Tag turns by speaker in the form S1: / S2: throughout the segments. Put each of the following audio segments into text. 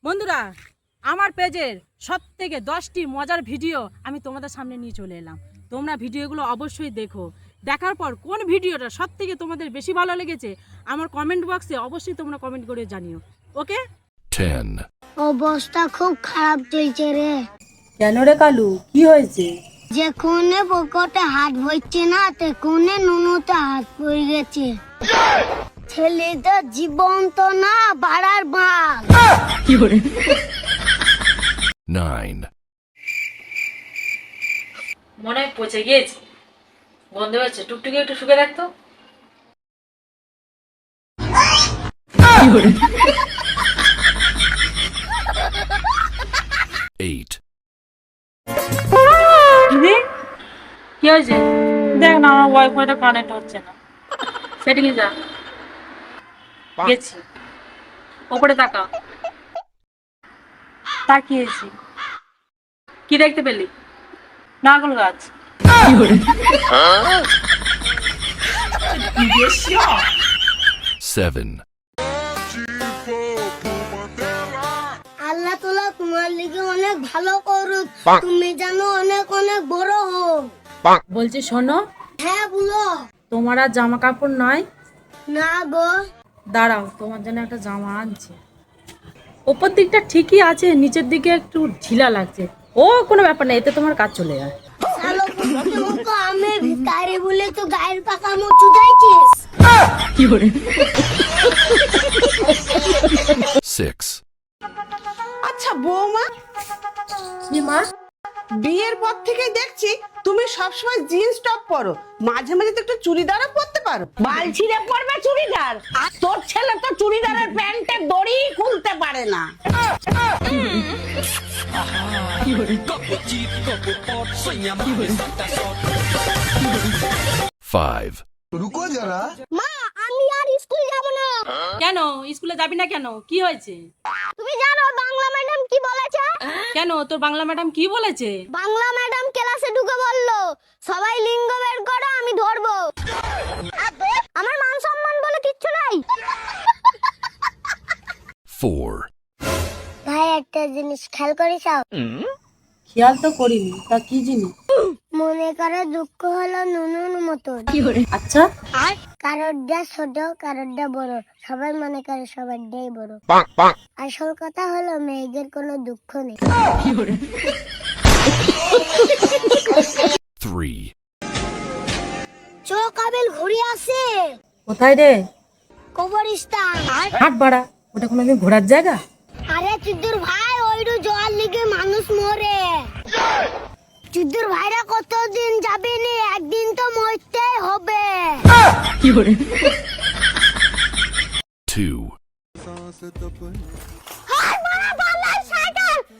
S1: বন্ধুরা, আমার পেজের সবথেকে 10টি মজার ভিডিও আমি তোমাদের সামনে নিয়ে চলে এলাম। তোমরা ভিডিওগুলো অবশ্যই দেখো। দেখার পর কোন ভিডিওটা সবথেকে তোমাদের বেশি ভালো লেগেছে আমার কমেন্ট বক্সে অবশ্যই তোমরা কমেন্ট করে জানিও। ওকে?
S2: 10,
S3: অবস্থা খুব খারাপ চলছে রে।
S1: কেন রে কালু, কি হয়েছে?
S3: যে কোনে পকেটে হাত ভরছে না, তে কোনে নুনুতে হাত পড়ে গেছে। ছেলেটা জীবন্ত না, বাড়ার বাল।
S2: 9,
S1: মনে হয় পচে গিয়েছে, বন্ধ হয়েছে। টুকটুকি একটু শুকে রাখতো।
S2: 8,
S1: কি হয়েছে? দেখ না, আমার ওয়াইফাইটা কানেক্ট হচ্ছে না। সেটিং এ যা। গেছি, ওপরে তাকা। তাকিয়েছি, কি দেখতে পেলি? নারকেল গাছ।
S2: 7,
S3: আল্লাহ তোলা তোমার লিগে অনেক ভালো করুক, তুমি জানো অনেক অনেক বড় হোক।
S1: বলছি শোনো,
S3: হ্যাঁ বলো।
S1: তোমার আর জামা কাপড় নয়?
S3: না গো।
S1: দাঁড়াও, তোমার জন্য একটা জামা আনছি। ওপর দিকটা ঠিকই আছে, নিচের দিকে একটু ঢিলা লাগছে। ও কোনো ব্যাপার না, এতে তোমার কাজ চলে যায়।
S3: শালো কুত্তে আমি ভিখারি বলে তো গায়ের পাকা মুচু যাইছিস।
S2: 6,
S4: আচ্ছা বৌমা,
S1: কি মা?
S4: বিয়ের পর থেকে দেখছি তুমি সবসময় জিন্স টপ পরো, মাঝে মাঝে তো একটু চুড়িদারও পরতে পারো।
S5: বালছিরে পরবে চুড়িদার, আর তোর ছেলে তো চুড়িদারের প্যান্টের দড়ি খুলতে পারে না।
S2: 5,
S3: মা, আমি আর স্কুল যাব না।
S1: কেন স্কুলে যাবি না কেন? কি হয়েছে?
S3: তুমি জানো বাংলা ম্যাডাম কি বলেছে?
S1: কেন তোর বাংলা ম্যাডাম কি বলেছে?
S3: বাংলা ম্যাডাম ক্লাসে ঢুকে বলল, সবাই লিঙ্গ বের করো, আমি ধরবো। আমার মান সম্মান বলে কিচ্ছু নাই।
S2: 4,
S3: ভাই, একটা জিনিস খেয়াল করিস?
S1: খেয়াল তো করিনি, তা কি জিনিস?
S3: মনে করো দুঃখ হলো নুনুর মতন।
S1: আচ্ছা,
S3: কারোরটা ছোট, কারোরটা বড়, সবাই মনে করে সবারটাই বড়। আসল কথা হলো মেয়েদের কোনো দুঃখ নেই।
S2: 3,
S3: চোখ আবেল ঘুরে আসে
S1: কোথায় রে?
S3: কবরস্থান।
S1: হাট বাড়া, ওটা কোনো ঘোরার জায়গা?
S3: আরে চুদ্দুর ভাই, ওইটু জল লিগে মানুষ মরে। চুদ্দুর ভাইরা কতদিন যাবে নি, একদিন তো মরতেই হবে।
S2: 2,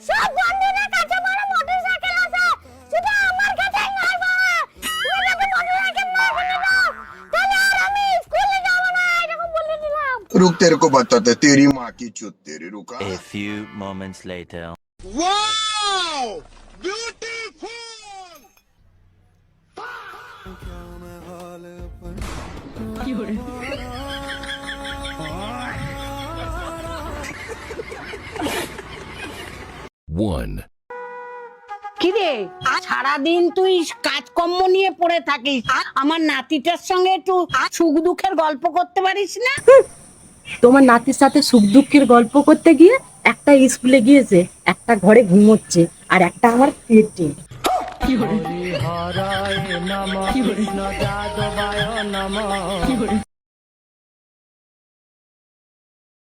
S3: সব বন্ধুদের কাছে বড় মোটরসাইকেল আছে, শুধু আমার কাছে নাই। বাবা, তুমি যদি মোটরসাইকেল না কিনে দাও, তাহলে আর আমি স্কুলে যাব না, এরকম বলে দিলাম।
S6: रुक, तेरे को बताते तेरी माँ की चुत तेरी रुका।
S7: A few moments later.
S2: One,
S5: কিরে, সারাদিন তুই কাজকর্ম নিয়ে পড়ে থাকিস, আমার নাতিটার সঙ্গে একটু সুখ দুঃখের গল্প করতে পারিস না?
S1: তোমার নাতির সাথে সুখ দুঃখের গল্প করতে গিয়ে একটা স্কুলে গিয়েছে, একটা ঘরে ঘুমোচ্ছে, আর একটা আমার পেটে।